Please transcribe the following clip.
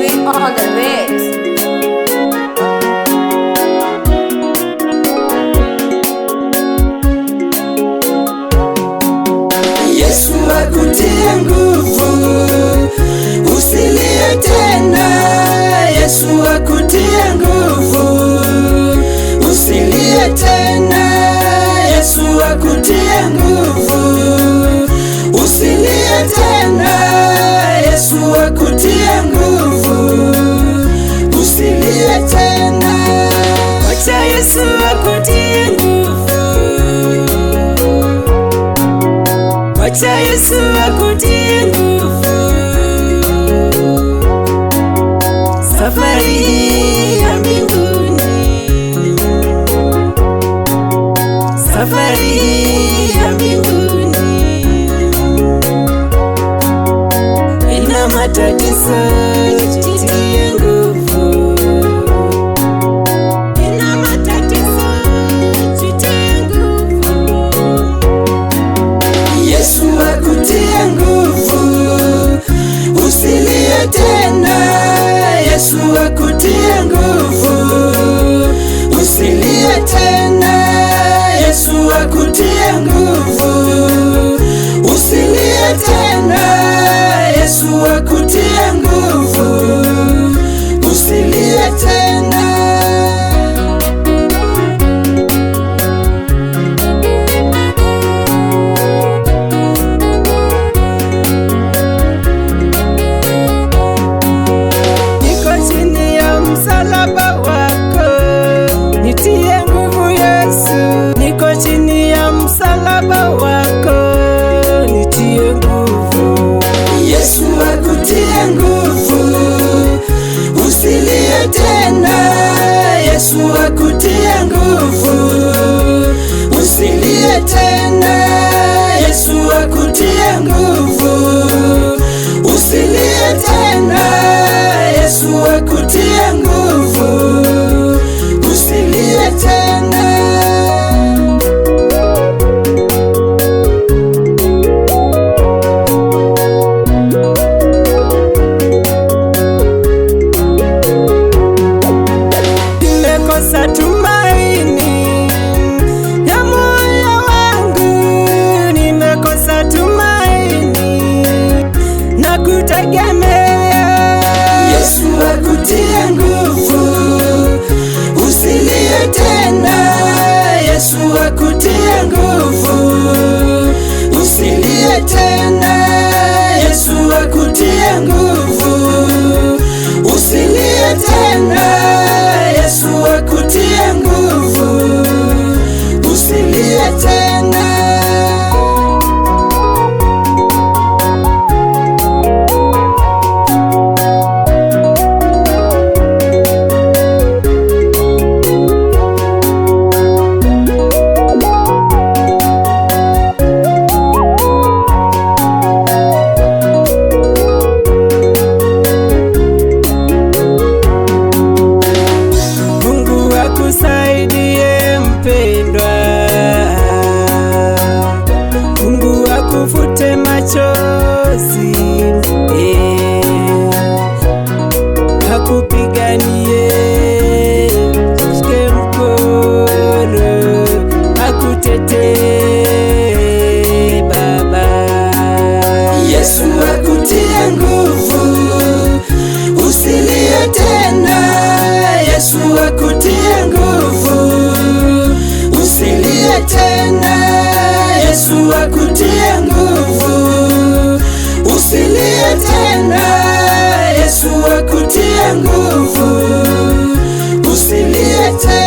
Movie on the beats. Yesu akutie nguvu, usilie tena. Yesu akutie nguvu, usilie tena. Yesu akutie nguvu, usilie tena. Yesu akutie nguvu, usilie tena. Wacha Yesu akutie nguvu, wacha Yesu akutie nguvu. Safari ya mbinguni, safari ya mbinguni ina matatizo, jitie nguvu. Ina matatizo, jitie nguvu. Yesu akutie nguvu, usilie tena. Yesu akutie nguvu, usilie tena. Yesu akutie nguvu, usilie tena. Yesu akutie nguvu, usilie tena. Msalaba wako nitie nguvu. Yesu akutie nguvu, usilie tena. Yesu akutie nguvu, usilie tena. Yesu akutie nguvu, usilie tena. Yesu akutie nguvu, usilie tena. Nimekosa tumaini ya moyo wangu, nimekosa tumaini na kutegemea. Yesu akutie nguvu, usilie tena. Yesu akutie nguvu, usilie tena. Yesu akutie nguvu, usilie tena. Yesu akutie nguvu, usilie tena. Akusaidie mpendwa, Mungu akufute machozi, akupiganie, shike mkono, akutetee Baba. Yesu akutie nguvu, usilie tena. Yesu akutie nguvu, usilie tena. Yesu akutie nguvu, usilie tena. Yesu akutie nguvu, usilie tena.